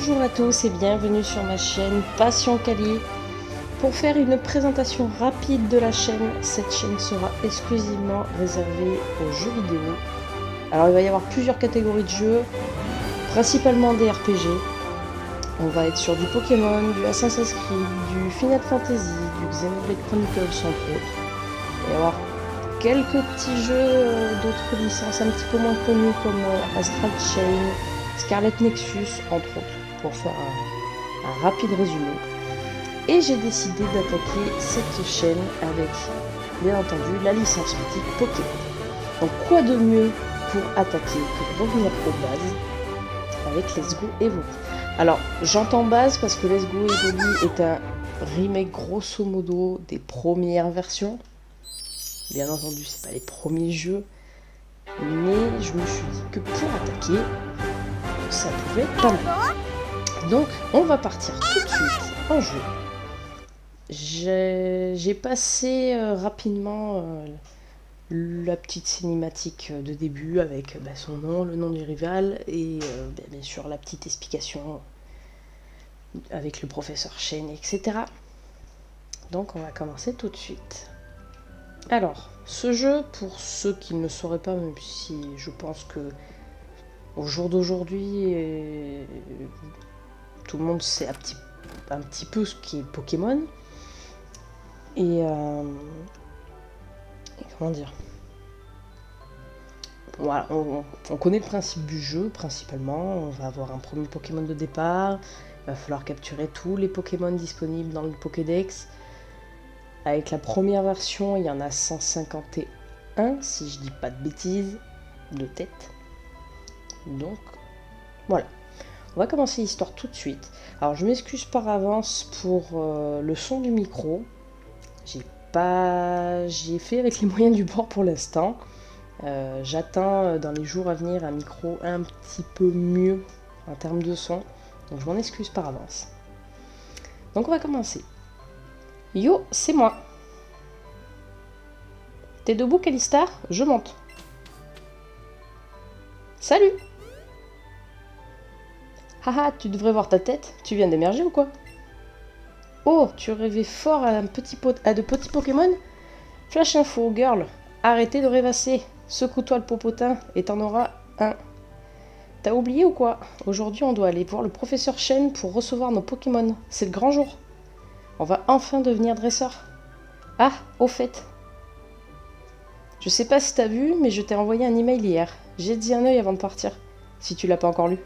Bonjour à tous et bienvenue sur ma chaîne Passion Kali. Pour faire une présentation rapide de la chaîne, cette chaîne sera exclusivement réservée aux jeux vidéo. Alors il va y avoir plusieurs catégories de jeux, principalement des RPG. On va être sur du Pokémon, du Assassin's Creed, du Final Fantasy, du Xenoblade Chronicles entre autres. Il va y avoir quelques petits jeux d'autres licences un petit peu moins connus comme Astral Chain, Scarlet Nexus entre autres, pour faire un rapide résumé. Et j'ai décidé d'attaquer cette chaîne avec, bien entendu, la licence mythique Pokémon. Donc quoi de mieux pour attaquer que de revenir aux bases avec Let's Go Evoli. Alors j'entends base parce que Let's Go Evoli est un remake grosso modo des premières versions. Bien entendu, c'est pas les premiers jeux, mais je me suis dit que pour attaquer, ça pouvait être pas mal. Donc, on va partir tout de suite en jeu. J'ai passé rapidement la petite cinématique de début avec son nom, le nom du rival et bien sûr la petite explication avec le professeur Chen, etc. Donc, on va commencer tout de suite. Alors, ce jeu, pour ceux qui ne le sauraient pas, même si je pense que au jour d'aujourd'hui, tout le monde sait un petit peu ce qu'est Pokémon. Et comment dire, voilà, on connaît le principe du jeu principalement. On va avoir un premier Pokémon de départ. Il va falloir capturer tous les Pokémon disponibles dans le Pokédex. Avec la première version, il y en a 151, si je dis pas de bêtises, de tête. Donc, voilà. On va commencer l'histoire tout de suite. Alors, je m'excuse par avance pour le son du micro. J'ai fait avec les moyens du bord pour l'instant. J'attends dans les jours à venir un micro un petit peu mieux en termes de son. Donc, je m'en excuse par avance. Donc, on va commencer. Yo, c'est moi. T'es debout, Calista? Je monte. Salut! Haha, tu devrais voir ta tête. Tu viens d'émerger ou quoi? Oh, tu rêvais fort à de petits Pokémon? Flash info, girl. Arrêtez de rêvasser. Secoue-toi le popotin et t'en auras un. T'as oublié ou quoi? Aujourd'hui, on doit aller voir le professeur Chen pour recevoir nos Pokémon. C'est le grand jour. On va enfin devenir dresseur. Ah, au fait. Je sais pas si t'as vu, mais je t'ai envoyé un email hier. Jette-y un œil avant de partir, si tu l'as pas encore lu.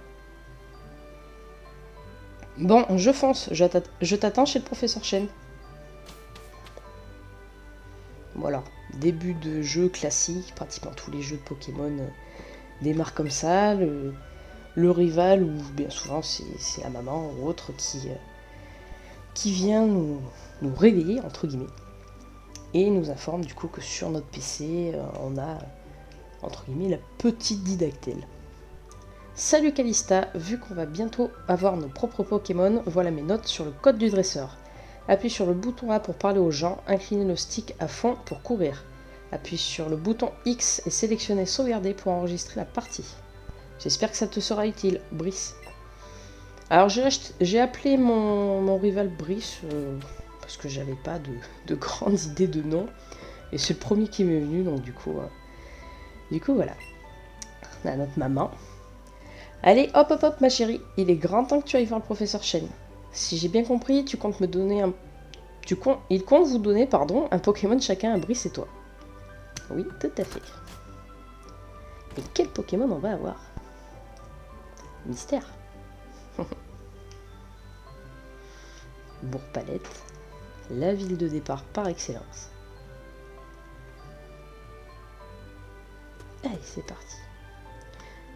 Bon, je fonce. Je t'attends chez le professeur Chen. Voilà, début de jeu classique. Pratiquement tous les jeux de Pokémon démarrent comme ça. Le rival, ou bien souvent c'est la maman ou autre qui vient nous réveiller, entre guillemets. Et nous informe du coup que sur notre PC, on a, entre guillemets, la petite didactyle. Salut Calista, vu qu'on va bientôt avoir nos propres Pokémon, voilà mes notes sur le code du dresseur. Appuie sur le bouton A pour parler aux gens, inclinez le stick à fond pour courir. Appuie sur le bouton X et sélectionnez sauvegarder pour enregistrer la partie. J'espère que ça te sera utile, Brice. Alors j'ai appelé mon rival Brice, parce que j'avais pas de grandes idées de nom. Et c'est le premier qui m'est venu, donc du coup voilà. On a notre maman. Allez, hop hop hop ma chérie, il est grand temps que tu ailles voir le professeur Chen. Si j'ai bien compris, il compte vous donner un Pokémon chacun à Brice et toi. Oui, tout à fait. Et quel Pokémon on va avoir? Mystère. Bourg-Palette, la ville de départ par excellence. Allez, c'est parti.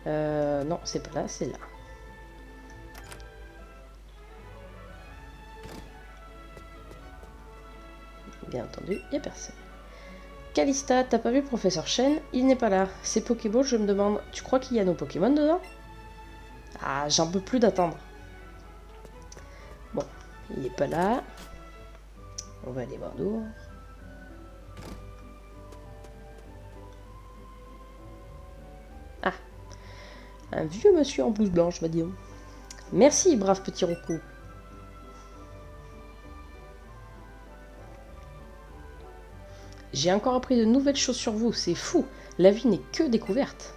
Non, c'est pas là, c'est là. Bien entendu, il n'y a personne. Calista, t'as pas vu le professeur Chen? Il n'est pas là. C'est Pokéball, je me demande, tu crois qu'il y a nos Pokémon dedans? Ah, j'en peux plus d'attendre. Bon, il n'est pas là. On va aller voir dehors. Ah, un vieux monsieur en blouse blanche, va dire. Merci, brave petit Roku. J'ai encore appris de nouvelles choses sur vous, c'est fou. La vie n'est que découverte.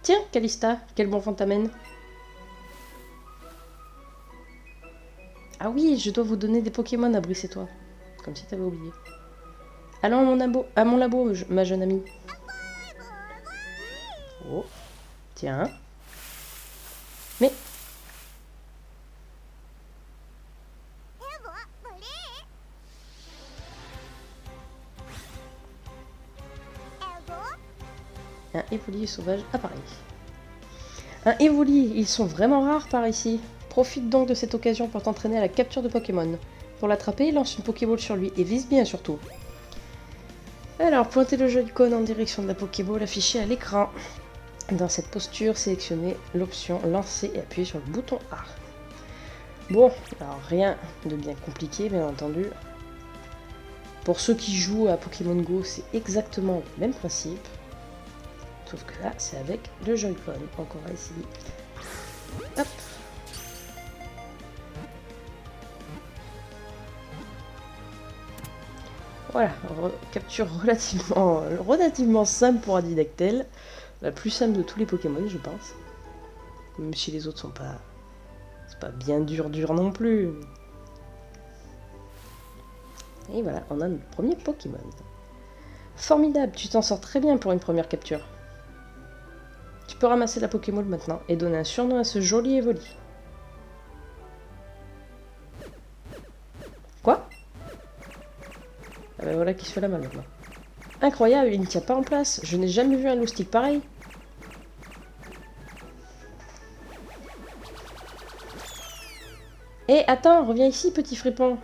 Tiens, Calista, quel bon vent t'amène. Ah oui, je dois vous donner des Pokémon à Brice et toi. Comme si t'avais oublié. Allons à mon labo, ma jeune amie. Oh, tiens. Mais... Un Evoli sauvage apparaît. Un Evoli, ils sont vraiment rares par ici. Profite donc de cette occasion pour t'entraîner à la capture de Pokémon. Pour l'attraper, lance une Pokéball sur lui et vise bien surtout. Alors, pointez le Joy-Con en direction de la Pokéball affichée à l'écran. Dans cette posture, sélectionnez l'option lancer et appuyez sur le bouton A. Bon, alors rien de bien compliqué, bien entendu. Pour ceux qui jouent à Pokémon Go, c'est exactement le même principe. Sauf que là, c'est avec le Joy-Con. Donc on va essayer. Hop. Voilà, capture relativement simple pour un Didactyle. La plus simple de tous les Pokémon, je pense. Même si les autres sont pas... C'est pas bien dur non plus. Et voilà, on a notre premier Pokémon. Formidable, tu t'en sors très bien pour une première capture. Tu peux ramasser la Pokéball maintenant et donner un surnom à ce joli Evoli. Quoi? Ah ben voilà qui se fait la malle maintenant. Incroyable, il ne tient pas en place. Je n'ai jamais vu un loustic pareil. Hé, attends, reviens ici, petit fripon.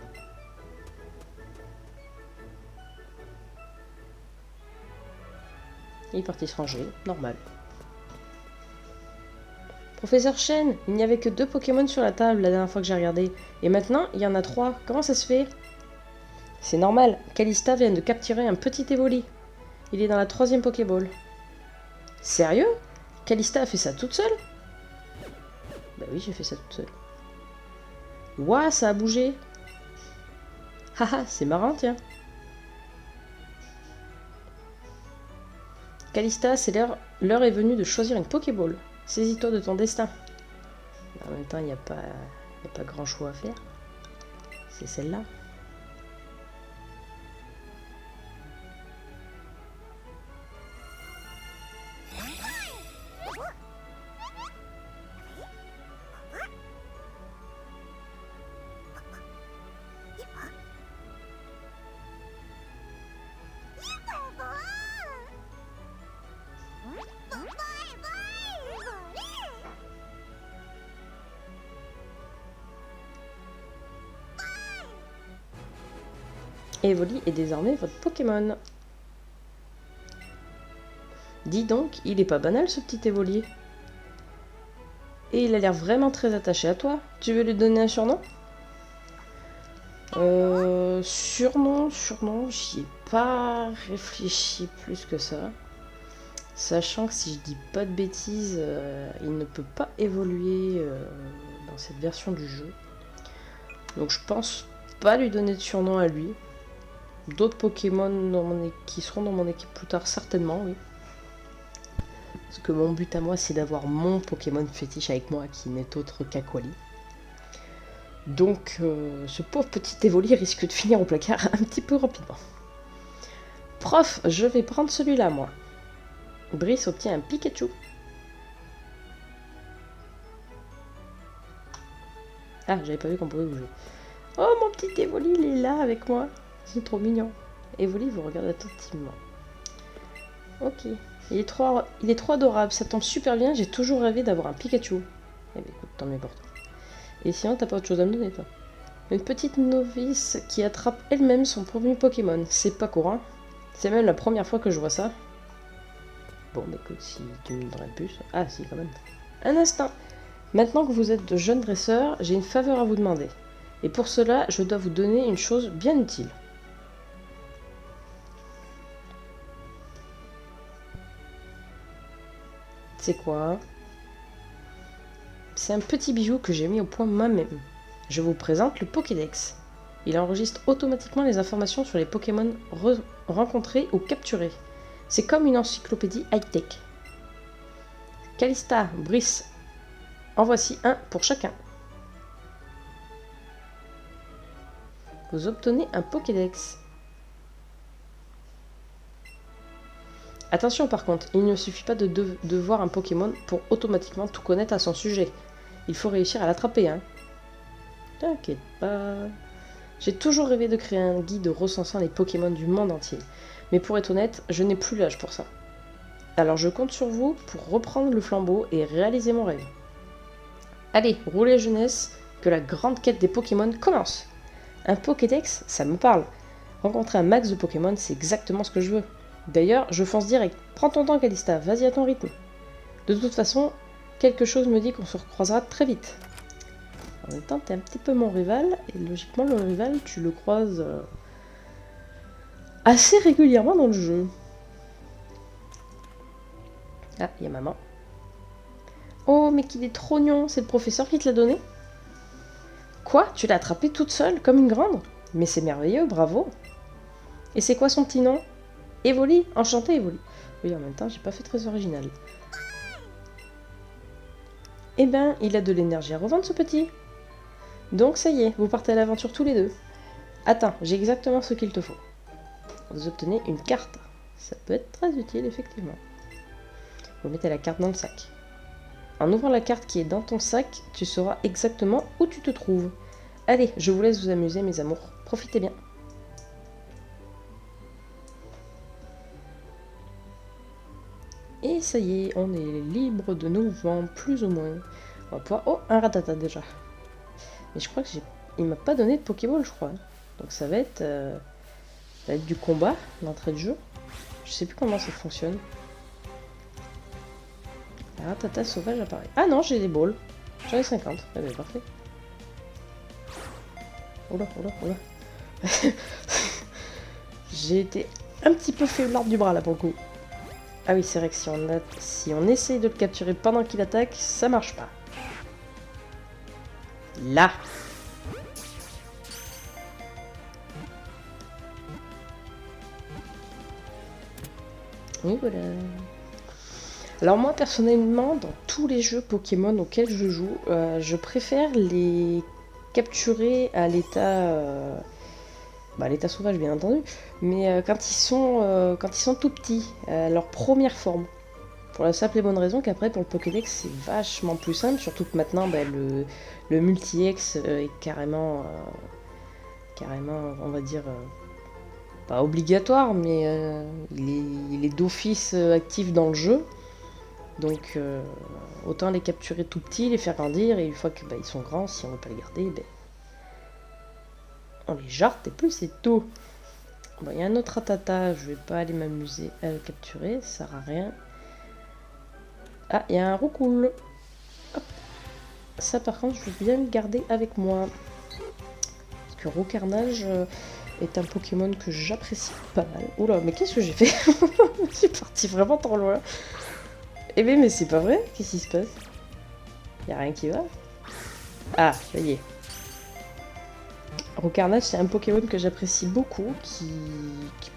Il est parti se ranger, normal. Professeur Chen, il n'y avait que 2 Pokémon sur la table la dernière fois que j'ai regardé. Et maintenant, il y en a 3. Comment ça se fait? C'est normal, Calista vient de capturer un petit Evoli. Il est dans la 3e Pokéball. Sérieux? Calista a fait ça toute seule? Bah oui, j'ai fait ça toute seule. Ouah, ça a bougé. Haha, c'est marrant, tiens. Calista, c'est l'heure est venue de choisir une Pokéball. Saisis-toi de ton destin. En même temps, il n'y a pas grand choix à faire. C'est celle-là. Evoli est désormais votre Pokémon. Dis donc, il est pas banal ce petit Evoli. Et il a l'air vraiment très attaché à toi. Tu veux lui donner un surnom? Surnom, j'y ai pas réfléchi plus que ça. Sachant que si je dis pas de bêtises, il ne peut pas évoluer dans cette version du jeu. Donc je pense pas lui donner de surnom à lui. D'autres Pokémon qui seront dans mon équipe plus tard, certainement, oui. Parce que mon but à moi, c'est d'avoir mon Pokémon fétiche avec moi, qui n'est autre qu'Aquali. Donc, ce pauvre petit Evoli risque de finir au placard un petit peu rapidement. Prof, je vais prendre celui-là, moi. Brice obtient un Pikachu. Ah, j'avais pas vu qu'on pouvait bouger. Oh, mon petit Evoli, il est là avec moi. C'est trop mignon. Evoli vous regarde attentivement. Ok. Il est trop adorable. Ça tombe super bien. J'ai toujours rêvé d'avoir un Pikachu. Eh bien, écoute, tant mieux pour toi. Et sinon, t'as pas autre chose à me donner, toi? Une petite novice qui attrape elle-même son premier Pokémon. C'est pas courant. C'est même la première fois que je vois ça. Bon, bah écoute, si tu me donnerais plus... Ah, si, quand même. Un instant. Maintenant que vous êtes de jeunes dresseurs, j'ai une faveur à vous demander. Et pour cela, je dois vous donner une chose bien utile. C'est quoi? C'est un petit bijou que j'ai mis au point moi-même. Je vous présente le Pokédex. Il enregistre automatiquement les informations sur les Pokémon rencontrés ou capturés. C'est comme une encyclopédie high-tech. Calista, Brice, en voici un pour chacun. Vous obtenez un Pokédex. Attention par contre, il ne suffit pas de voir un Pokémon pour automatiquement tout connaître à son sujet. Il faut réussir à l'attraper, hein. T'inquiète pas. J'ai toujours rêvé de créer un guide recensant les Pokémon du monde entier. Mais pour être honnête, je n'ai plus l'âge pour ça. Alors je compte sur vous pour reprendre le flambeau et réaliser mon rêve. Allez, roulez jeunesse, que la grande quête des Pokémon commence. Un Pokédex, ça me parle. Rencontrer un max de Pokémon, c'est exactement ce que je veux. D'ailleurs, je fonce direct. Prends ton temps, Calista, vas-y à ton rythme. De toute façon, quelque chose me dit qu'on se recroisera très vite. En même temps, t'es un petit peu mon rival, et logiquement, le rival, tu le croises assez régulièrement dans le jeu. Ah, il y a maman. Oh, mais qu'il est trop mignon, c'est le professeur qui te l'a donné? Quoi? Tu l'as attrapé toute seule, comme une grande? Mais c'est merveilleux, bravo. Et c'est quoi son petit nom? Evoli, enchanté Evoli. Oui, en même temps, j'ai pas fait très original. Eh ben, il a de l'énergie à revendre, ce petit. Donc, ça y est, vous partez à l'aventure tous les deux. Attends, j'ai exactement ce qu'il te faut. Vous obtenez une carte. Ça peut être très utile, effectivement. Vous mettez la carte dans le sac. En ouvrant la carte qui est dans ton sac, tu sauras exactement où tu te trouves. Allez, je vous laisse vous amuser, mes amours. Profitez bien. Et ça y est, on est libre de mouvement, plus ou moins. On va pouvoir... Oh, un Rattata déjà. Mais je crois que il m'a pas donné de Pokéball, je crois. Donc ça va être du combat, l'entrée de jeu. Je sais plus comment ça fonctionne. Un Rattata sauvage apparaît. Ah non, j'ai des balls. J'en ai 50. Ah ben parfait. Oula, oula, oula. J'ai été un petit peu faiblarde du bras là pour le coup. Ah oui, c'est vrai que si on essaye de le capturer pendant qu'il attaque, ça marche pas. Là. Oui, voilà. Alors moi, personnellement, dans tous les jeux Pokémon auxquels je joue, je préfère les capturer à l'état... l'état sauvage, bien entendu, mais quand ils sont tout petits, leur première forme. Pour la simple et bonne raison qu'après, pour le Pokédex, c'est vachement plus simple, surtout que maintenant, le multi-X est carrément, on va dire, pas obligatoire, mais il est d'office actif dans le jeu. Donc, autant les capturer tout petits, les faire grandir, et une fois qu'ils sont grands, si on veut pas les garder, on les jarte et plus c'est tout. Bon, il y a un autre Rattata, je vais pas aller m'amuser à le capturer, ça sert à rien. Ah, il y a un Roucoule. Hop. Ça par contre, je veux bien le garder avec moi. Parce que Roucarnage est un Pokémon que j'apprécie pas mal. Oula, mais qu'est-ce que j'ai fait? Je suis parti vraiment trop loin. Eh bien, mais c'est pas vrai. Qu'est-ce qui se passe? Il y a rien qui va. Ah, ça y est. Roucarnage, c'est un Pokémon que j'apprécie beaucoup, qui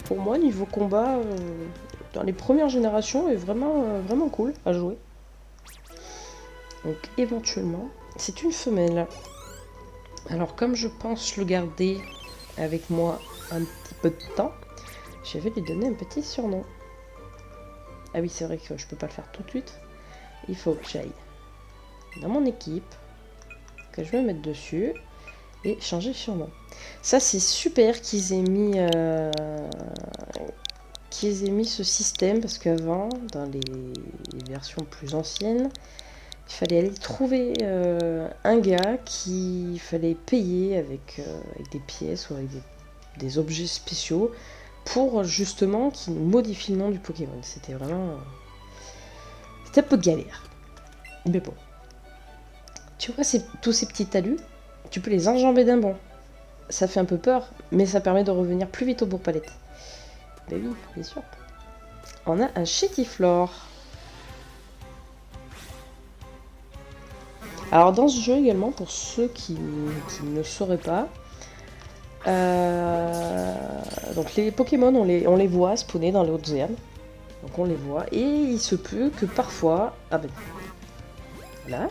pour moi, niveau combat, dans les premières générations, est vraiment cool à jouer. Donc éventuellement, c'est une femelle. Alors comme je pense le garder avec moi un petit peu de temps, je vais lui donner un petit surnom. Ah oui, c'est vrai que je peux pas le faire tout de suite. Il faut que j'aille dans mon équipe, que je vais me mettre dessus et changer de surnom. Ça c'est super qu'ils aient mis ce système, parce qu'avant, dans les versions plus anciennes, il fallait aller trouver un gars qu'il fallait payer avec des pièces ou avec des objets spéciaux pour justement qu'il modifie le nom du Pokémon. C'était vraiment... C'était un peu galère. Mais bon. Tu vois tous ces petits talus, tu peux les enjamber d'un bond. Ça fait un peu peur, mais ça permet de revenir plus vite au Bourg-Palette. Ben oui, bien sûr. On a un Chétiflore. Alors dans ce jeu également, pour ceux qui ne sauraient pas, donc les Pokémon, on les voit spawner dans les hautes herbes. Donc on les voit, et il se peut que parfois... Ah ben... Voilà.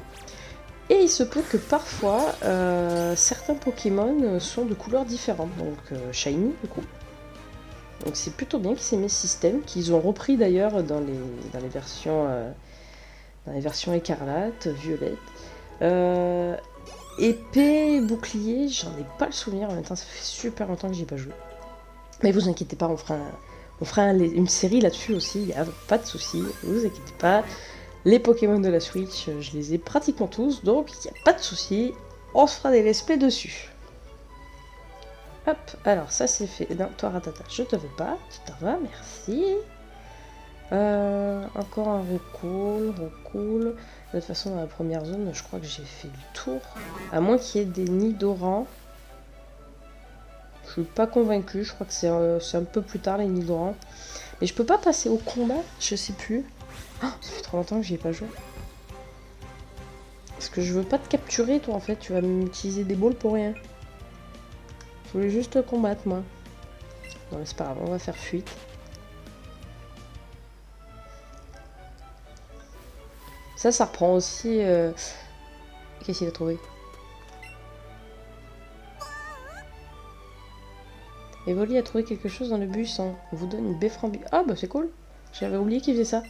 Et il se peut que parfois, certains Pokémon sont de couleurs différentes, donc shiny du coup. Donc c'est plutôt bien qu'ils aient mis ce système, qu'ils ont repris d'ailleurs dans les versions écarlates, violettes. Épée, bouclier, j'en ai pas le souvenir, en même temps ça fait super longtemps que j'y ai pas joué. Mais vous inquiétez pas, on fera une série là-dessus aussi, il n'y a pas de souci, vous inquiétez pas. Les Pokémon de la Switch, je les ai pratiquement tous, donc il n'y a pas de souci, on se fera des let's play dessus. Hop, alors ça c'est fait. Non, toi Ratata, je te veux pas, tu t'en vas, merci. Encore un recool. De toute façon, dans la première zone, je crois que j'ai fait le tour. À moins qu'il y ait des nids d'orans. Je suis pas convaincue, je crois que c'est un peu plus tard les nids d'orans. Mais je peux pas passer au combat, je sais plus. Oh, ça fait trop longtemps que j'y ai pas joué. Parce que je veux pas te capturer, toi en fait, tu vas m'utiliser des balles pour rien. Je voulais juste te combattre, moi. Non mais c'est pas grave, on va faire fuite. Ça reprend aussi... Qu'est-ce qu'il a trouvé? Evoli a trouvé quelque chose dans le buisson. On vous donne une baie frambi. Ah bah c'est cool. J'avais oublié qu'il faisait ça.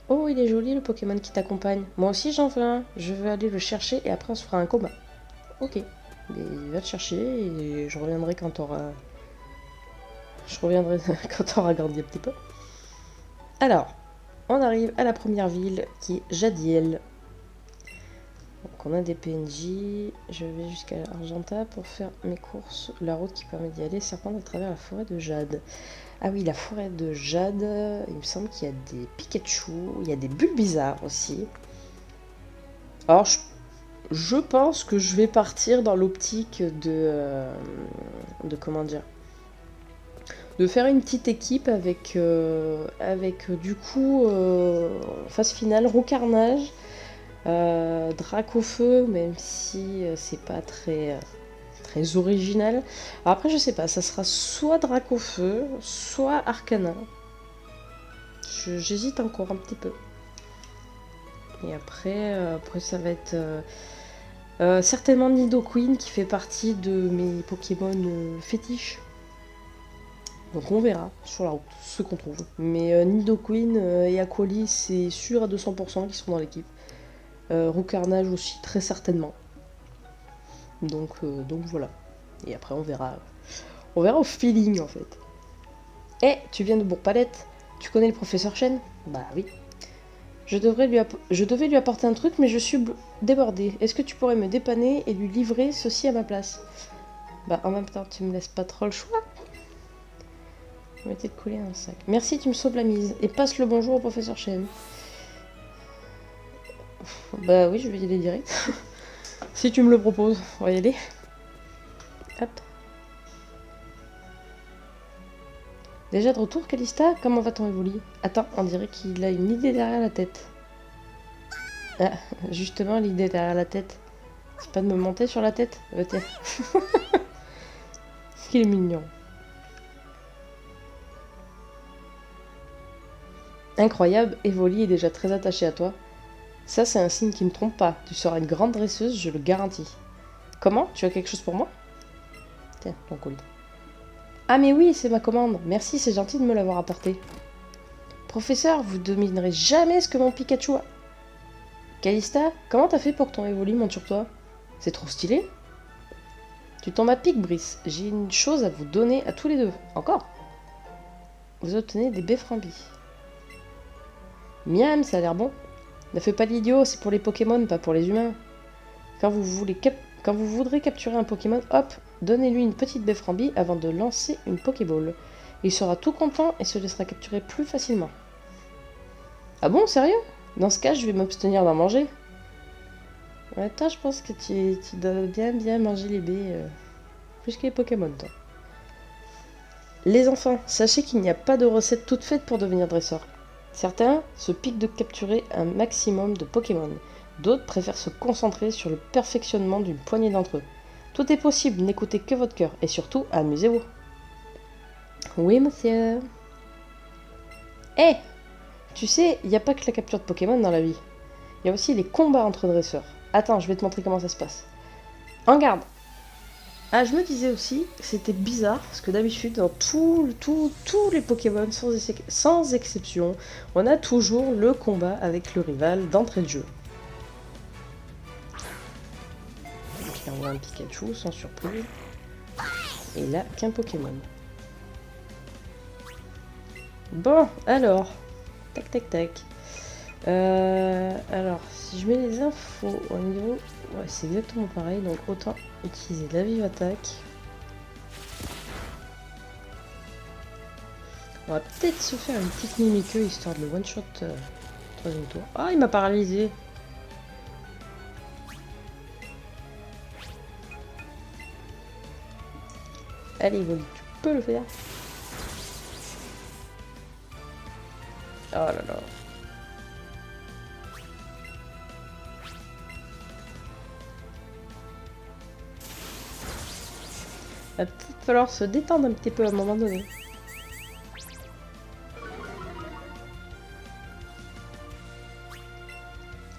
Oh, il est joli le Pokémon qui t'accompagne. Moi aussi j'en veux un. Je veux aller le chercher et après on se fera un combat. Ok. Mais va te chercher et je reviendrai quand t'auras... Je reviendrai quand t'auras grandi un petit peu. Alors, on arrive à la première ville qui est Jadiel. Donc on a des PNJ. Je vais jusqu'à Argenta pour faire mes courses. La route qui permet d'y aller serpente à travers la forêt de Jade. Ah oui, la forêt de Jade. Il me semble qu'il y a des Pikachu. Il y a des Bulbizarres aussi. Alors je pense que je vais partir dans l'optique de comment dire, de faire une petite équipe avec du coup phase finale Roucarnage, Dracofeu, même si c'est pas très original. Alors après je sais pas, ça sera soit Dracofeu, soit Arcana. J'hésite encore un petit peu. Et après ça va être certainement Nidoqueen qui fait partie de mes Pokémon fétiches. Donc on verra sur la route ce qu'on trouve. Mais Nidoqueen et Aquali, c'est sûr à 200% qu'ils sont dans l'équipe. Roucarnage aussi, très certainement. Donc voilà. Et après on verra. On verra au feeling en fait. Eh, tu viens de Bourg-Palette? Tu connais le professeur Chen? Bah oui. Je devais lui apporter un truc, mais je suis débordée. Est-ce que tu pourrais me dépanner et lui livrer ceci à ma place? Bah en même temps, tu me laisses pas trop le choix. Je vais te coller un sac. Merci, tu me sauves la mise. Et passe le bonjour au professeur Chen. Bah oui, je vais y aller direct. Si tu me le proposes, on va y aller. Hop. Déjà de retour, Calista? Comment va ton Evoli? Attends, on dirait qu'il a une idée derrière la tête. Ah, justement, l'idée derrière la tête. C'est pas de me monter sur la tête? Tiens. Qu'il est mignon. Incroyable, Evoli est déjà très attaché à toi. Ça, c'est un signe qui ne trompe pas. Tu seras une grande dresseuse, je le garantis. Comment? Tu as quelque chose pour moi? Tiens, ton colis. Ah mais oui, c'est ma commande. Merci, c'est gentil de me l'avoir apporté. Professeur, vous dominerez jamais ce que mon Pikachu a. Calista, comment t'as fait pour que ton Evoli monte sur toi? C'est trop stylé. Tu tombes à pic, Brice. J'ai une chose à vous donner à tous les deux. Encore. Vous obtenez des baies frambis. Miam, ça a l'air bon. Ne fais pas l'idiot, c'est pour les Pokémon, pas pour les humains. Quand vous voudrez capturer un Pokémon, hop, donnez-lui une petite baie frambie avant de lancer une Pokéball. Il sera tout content et se laissera capturer plus facilement. Ah bon, sérieux? Dans ce cas, je vais m'abstenir d'en manger. Ouais, toi, je pense que tu dois bien manger les baies, plus que les Pokémon, toi. Les enfants, sachez qu'il n'y a pas de recette toute faite pour devenir dresseur. Certains se piquent de capturer un maximum de Pokémon. D'autres préfèrent se concentrer sur le perfectionnement d'une poignée d'entre eux. Tout est possible, n'écoutez que votre cœur et surtout, amusez-vous. Oui, monsieur. Eh, tu sais, il n'y a pas que la capture de Pokémon dans la vie. Il y a aussi les combats entre dresseurs. Attends, je vais te montrer comment ça se passe. En garde. Ah, je me disais aussi que c'était bizarre, parce que d'habitude, dans tous les Pokémon, sans exception, on a toujours le combat avec le rival d'entrée de jeu. Donc là, on voit un Pikachu, sans surprise. Et là, qu'un Pokémon. Bon, alors. Tac, tac, tac. Alors, si je mets les infos au niveau... Ouais, c'est exactement pareil, donc autant utiliser la vive attaque. On va peut-être se faire une petite mimiqueux histoire de le one-shot troisième tour. Ah, il m'a paralysé. Allez, Voli, tu peux le faire. Oh là là. Il va peut-être falloir se détendre un petit peu à un moment donné.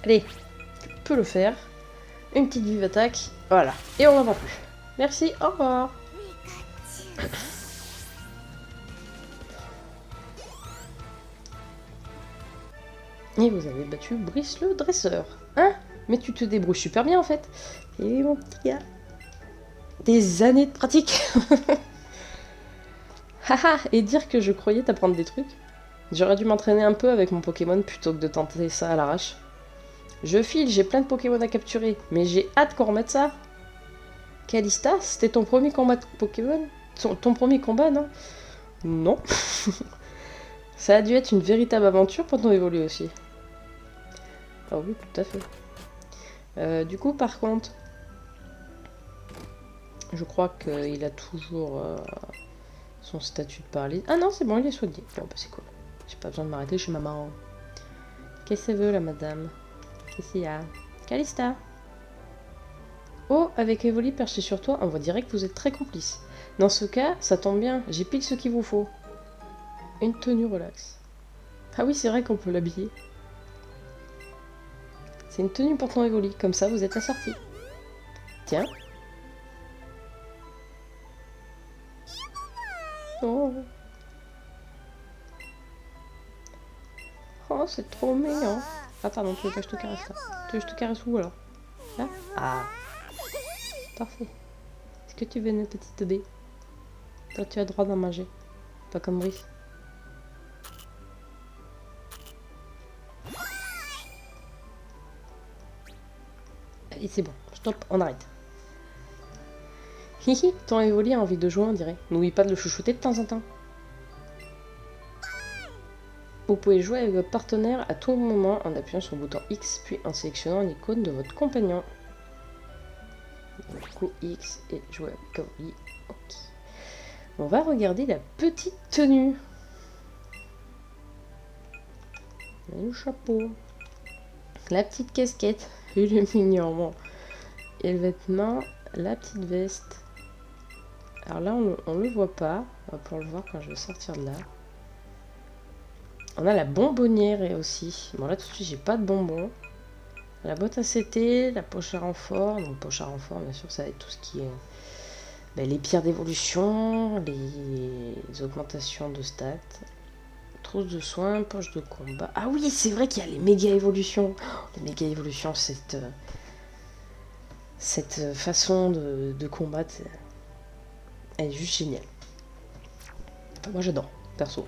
Allez, tu peux le faire. Une petite vive attaque. Voilà. Et on n'en va plus. Merci, au revoir. Et vous avez battu Brice le dresseur. Hein? Mais tu te débrouilles super bien en fait. Et mon petit gars. Des années de pratique. Haha, et dire que je croyais t'apprendre des trucs. J'aurais dû m'entraîner un peu avec mon Pokémon plutôt que de tenter ça à l'arrache. Je file, j'ai plein de Pokémon à capturer, mais j'ai hâte qu'on remette ça. Calista, c'était ton premier combat de Pokémon? Ton premier combat, non? Non. Ça a dû être une véritable aventure pour ton évoluer aussi. Ah oui, tout à fait. Du coup, par contre, je crois qu'il a toujours son statut de paralysie. Ah non, c'est bon, il est soigné. Bon, bah c'est cool. J'ai pas besoin de m'arrêter chez ma maman. Qu'est-ce qu'elle veut, la madame? Qu'est-ce qu'il y a? Calista. Oh, avec Evoli perché sur toi, on voit direct que vous êtes très complices. Dans ce cas, ça tombe bien, j'ai pile ce qu'il vous faut. Une tenue relax. Ah oui, c'est vrai qu'on peut l'habiller. C'est une tenue pour ton Evoli, comme ça vous êtes assortis. Tiens. Oh. Oh, c'est trop mignon. Ah pardon, tu veux que je te caresse là? Tu veux que je te caresse où alors? Là? Ah. Parfait. Est-ce que tu veux une petite baie? Toi, tu as droit d'en manger. Pas comme Brice. Allez, c'est bon. Stop, on arrête. Hihi, ton Evoli a envie de jouer, on dirait. N'oublie pas de le chouchouter de temps en temps. Vous pouvez jouer avec votre partenaire à tout moment en appuyant sur le bouton X, puis en sélectionnant l'icône de votre compagnon. Du coup, X et jouer avec Evoli. Ok. On va regarder la petite tenue. Le chapeau. La petite casquette. Il est mignon. Bon. Et le vêtement. La petite veste. Alors là, on le voit pas. On va pouvoir le voir quand je vais sortir de là. On a la bonbonnière aussi. Bon là tout de suite j'ai pas de bonbons. La boîte à CT, la poche à renfort. Donc poche à renfort bien sûr ça va être tout ce qui est les pierres d'évolution, les augmentations de stats, trousse de soins, poche de combat. Ah oui c'est vrai qu'il y a les méga évolutions. Oh, les méga évolutions cette façon de combattre, elle est juste géniale. Enfin, moi j'adore perso.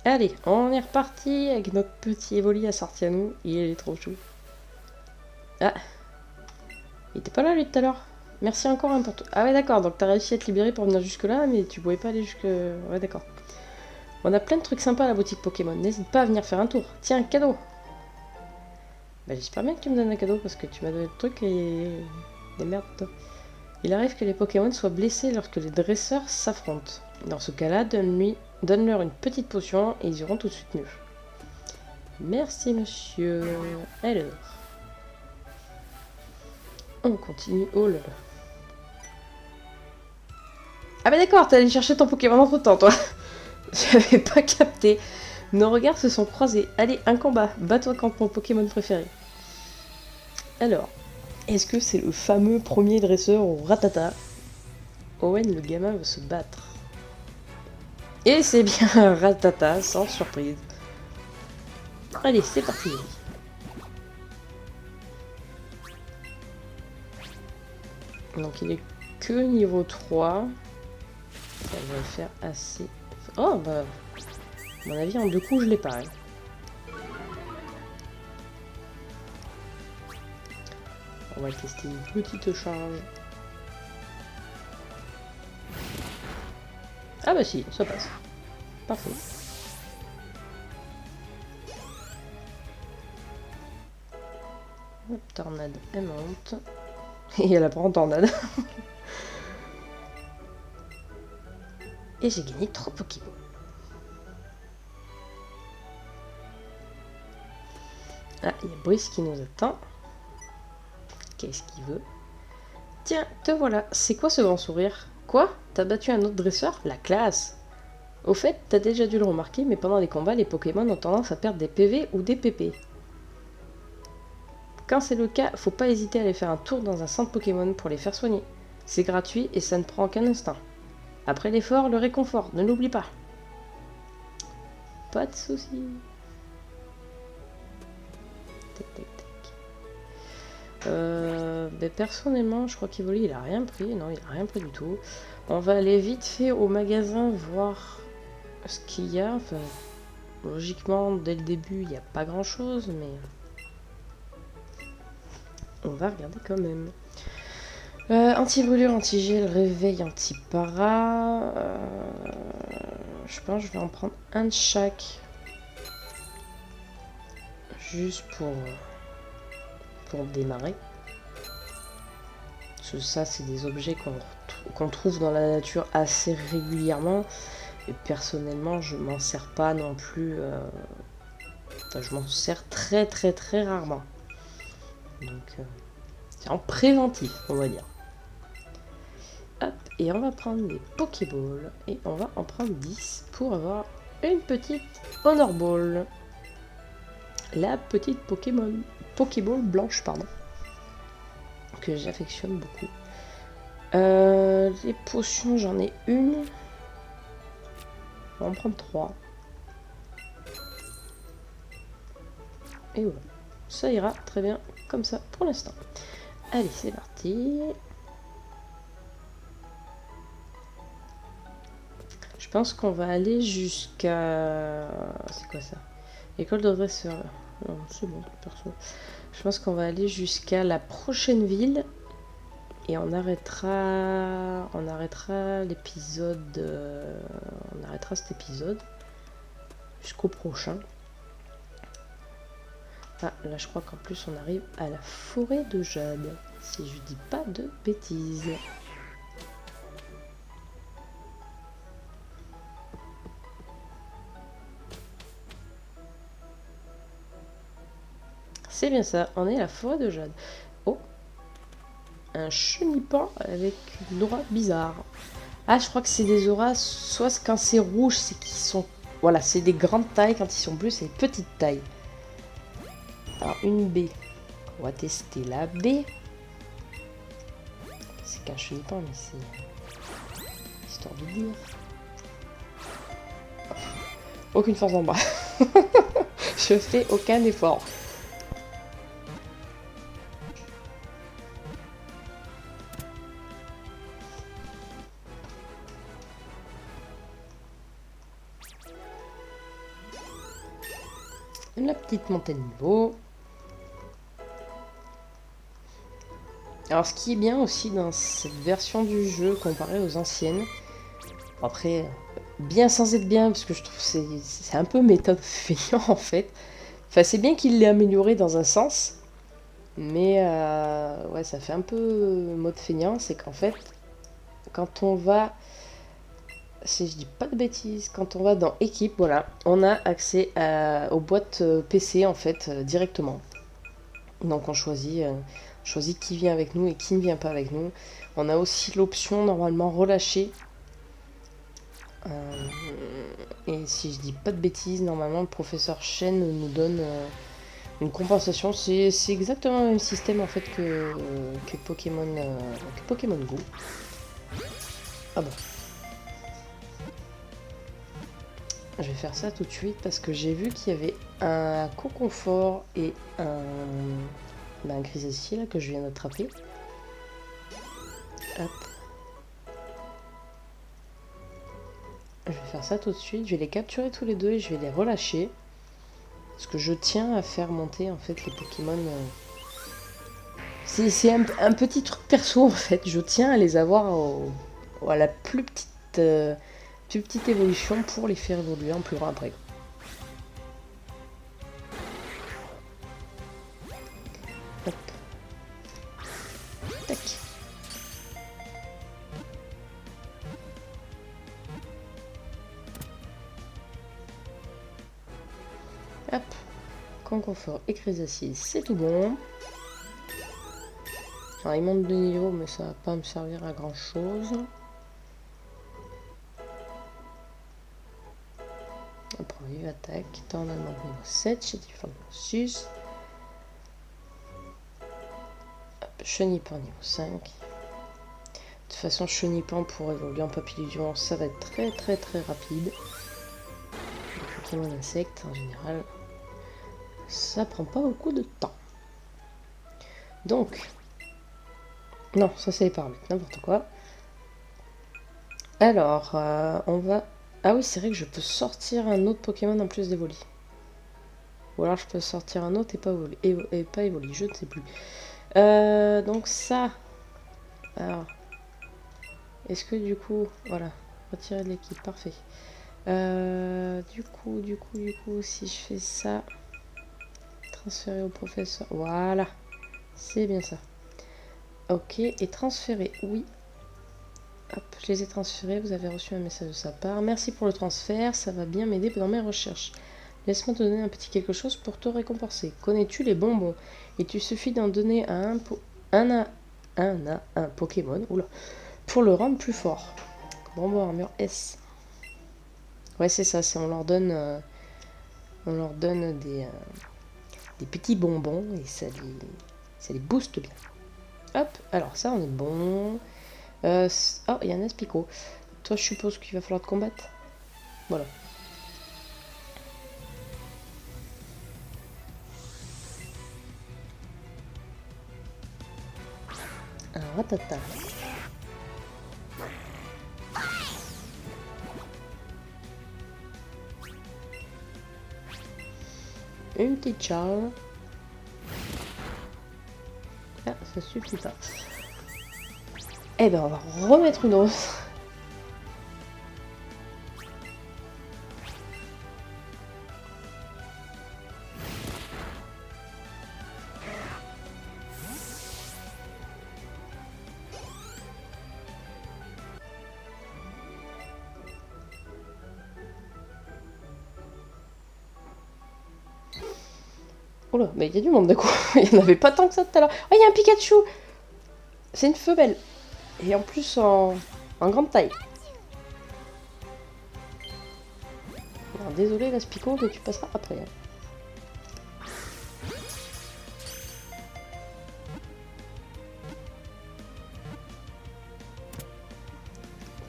Allez, on est reparti avec notre petit Evoli assorti à nous. Il est trop chou. Ah. Il était pas là lui tout à l'heure. Merci encore hein, pour tout. Ah ouais d'accord, donc t'as réussi à te libérer pour venir jusque là, mais tu pouvais pas aller jusque... Ouais d'accord. On a plein de trucs sympas à la boutique Pokémon. N'hésite pas à venir faire un tour. Tiens, cadeau. Bah j'espère bien que tu me donnes un cadeau parce que tu m'as donné le truc et... Des merdes toi. Il arrive que les Pokémon soient blessés lorsque les dresseurs s'affrontent. Dans ce cas-là, donne-lui Donne-leur une petite potion et ils iront tout de suite mieux. Merci monsieur. Alors. On continue. Oh là là. Ah bah d'accord, t'es allé chercher ton Pokémon entre temps, toi. J'avais pas capté. Nos regards se sont croisés. Allez, un combat. Bats-toi contre mon Pokémon préféré. Alors, est-ce que c'est le fameux premier dresseur au Ratata? Owen, le gamin, veut se battre. Et c'est bien un Ratata, sans surprise. Allez, c'est parti. Donc il est que niveau 3. Ça va faire assez... Oh bah... À mon avis, en 2 coups, je l'ai pas. Hein. On va tester une petite charge. Ah bah si, ça passe. Parfait. Hop, tornade, elle monte. Et elle apprend en tornade. Et j'ai gagné 3 Pokémon. Ah, il y a Brice qui nous attend. Qu'est-ce qu'il veut? Tiens, te voilà. C'est quoi ce grand sourire? Quoi? T'as battu un autre dresseur? La classe! Au fait, t'as déjà dû le remarquer, mais pendant les combats, les Pokémon ont tendance à perdre des PV ou des PP. Quand c'est le cas, faut pas hésiter à aller faire un tour dans un centre Pokémon pour les faire soigner. C'est gratuit et ça ne prend qu'un instant. Après l'effort, le réconfort, ne l'oublie pas. Pas de soucis. Tac, tac, tac. Ben personnellement, je crois qu'Evoli, il a rien pris. Non, il a rien pris du tout. On va aller vite fait au magasin voir ce qu'il y a. Enfin, logiquement, dès le début, il n'y a pas grand chose, mais... On va regarder quand même. Anti-brûlure, anti-gel, réveil, anti-para. Je pense que je vais en prendre un de chaque. Juste pour démarrer. Parce que ça, c'est des objets qu'on trouve dans la nature assez régulièrement. Et personnellement, je m'en sers pas non plus. Enfin, je m'en sers très rarement. Donc, c'est en préventif, on va dire. Hop, et on va prendre des Pokéballs. Et on va en prendre 10 pour avoir une petite Honor Ball. La petite Pokéball blanche, pardon. Que j'affectionne beaucoup. Les potions, j'en ai une. On va en prendre 3. Et voilà. Ça ira très bien comme ça pour l'instant. Allez, c'est parti. Je pense qu'on va aller jusqu'à... C'est quoi ça? École de dresseur. Non, c'est bon, perso. Je pense qu'on va aller jusqu'à la prochaine ville. Et on arrêtera l'épisode... on arrêtera cet épisode jusqu'au prochain. Ah, là je crois qu'en plus on arrive à la forêt de Jade, si je dis pas de bêtises. C'est bien ça, on est à la forêt de Jade. Oh, un chenipan avec une aura bizarre. Ah, je crois que c'est des auras, soit quand c'est rouge, c'est qu'ils sont... Voilà, c'est des grandes tailles, quand ils sont bleus, c'est des petites tailles. Alors, une baie. On va tester la baie. C'est qu'un chenipan, mais c'est... histoire de dire. Aucune force en bas. Je fais aucun effort. La petite montée de niveau. Alors ce qui est bien aussi dans cette version du jeu comparée aux anciennes, après bien sans être bien parce que je trouve que c'est un peu méthode feignant en fait. Enfin c'est bien qu'il l'ait amélioré dans un sens, mais ouais ça fait un peu mode feignant, c'est qu'en fait quand on va si je dis pas de bêtises, quand on va dans équipe, voilà, on a accès aux boîtes PC en fait directement. Donc on choisit qui vient avec nous et qui ne vient pas avec nous. On a aussi l'option normalement relâcher. Et si je dis pas de bêtises, normalement le professeur Chen nous donne une compensation. C'est exactement le même système en fait que Pokémon Go. Ah bon. Je vais faire ça tout de suite parce que j'ai vu qu'il y avait un Coconfort et un Grisacier là que je viens d'attraper. Hop. Je vais faire ça tout de suite. Je vais les capturer tous les deux et je vais les relâcher. Parce que je tiens à faire monter en fait les Pokémon. C'est un petit truc perso en fait. Je tiens à les avoir à la plus petite évolution pour les faire évoluer en plus grand après. Hop. Tac. Hop. Concoffort et Grisacier, c'est tout bon. Alors il monte de niveau mais ça va pas me servir à grand chose. On prend vive attaque, tornade niveau 7, chétif niveau 6. Chenipan niveau 5. De toute façon, Chenipan pour évoluer en papillusion, ça va être très rapide. Les Pokémon insectes en général, ça prend pas beaucoup de temps. Donc, non, ça c'est les paramètres, n'importe quoi. Alors, on va... Ah oui, c'est vrai que je peux sortir un autre Pokémon en plus d'Evoli. Ou alors je peux sortir un autre et pas Evoli, je ne sais plus. Donc ça... Alors... Est-ce que du coup... Voilà, retirer de l'équipe, parfait. Du coup, si je fais ça... Transférer au professeur, voilà. C'est bien ça. Ok, et transférer, oui. Hop, je les ai transférés, vous avez reçu un message de sa part. Merci pour le transfert, ça va bien m'aider dans mes recherches. Laisse-moi te donner un petit quelque chose pour te récompenser. Connais-tu les bonbons? Il te suffit d'en donner à un Pokémon oula, pour le rendre plus fort. Bonbon armure S. Ouais, c'est ça, on leur donne des petits bonbons et ça les booste bien. Hop, alors ça on est bon. Oh, il y a un Aspico. Toi, je suppose qu'il va falloir te combattre. Voilà. Un ratata. Une petite charge. Ah, ça suffit pas. Eh ben, on va remettre une autre. Oh là, mais il y a du monde d'un coup. Il n'y en avait pas tant que ça tout à l'heure. Oh, il y a un Pikachu. C'est une femelle. Et en plus en grande taille. Alors, désolé l'Aspico, mais tu passeras après.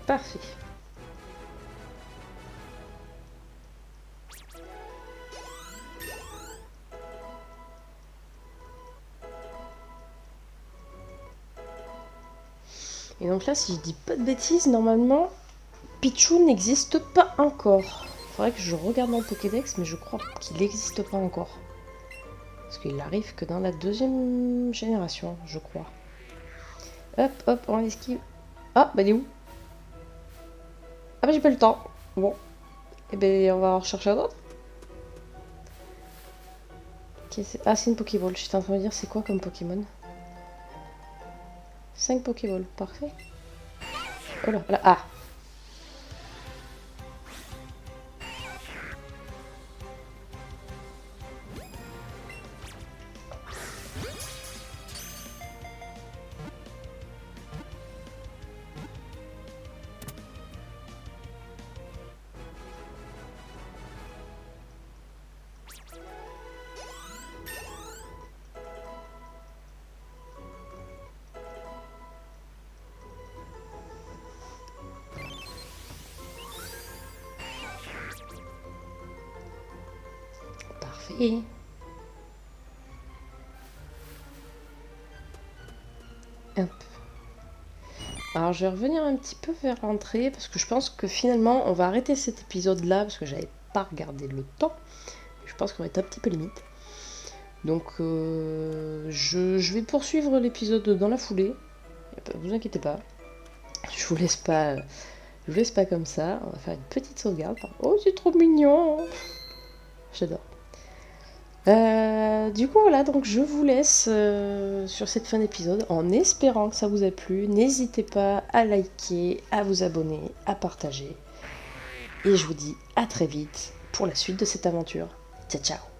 Parfait. Et donc là, si je dis pas de bêtises, normalement, Pichu n'existe pas encore. Faudrait que je regarde dans le Pokédex, mais je crois qu'il n'existe pas encore. Parce qu'il arrive que dans la deuxième génération, je crois. Hop, hop, on esquive. Ah, bah il est où? Ah bah j'ai pas le temps. Bon. Eh ben on va en rechercher un autre. Ah, c'est une Pokéball. J'étais en train de me dire c'est quoi comme Pokémon? 5 Pokéballs, parfait. Oh là, là, ah. Allez. Hop. Alors je vais revenir un petit peu vers l'entrée parce que je pense que finalement on va arrêter cet épisode là parce que j'avais pas regardé le temps. Je pense qu'on va être un petit peu limite. Donc je vais poursuivre l'épisode dans la foulée. Vous inquiétez pas. Je vous laisse pas comme ça. On va faire une petite sauvegarde. Oh c'est trop mignon. J'adore. Du coup voilà, donc je vous laisse sur cette fin d'épisode en espérant que ça vous a plu. N'hésitez pas à liker, à vous abonner, à partager. Et je vous dis à très vite pour la suite de cette aventure. Ciao ciao.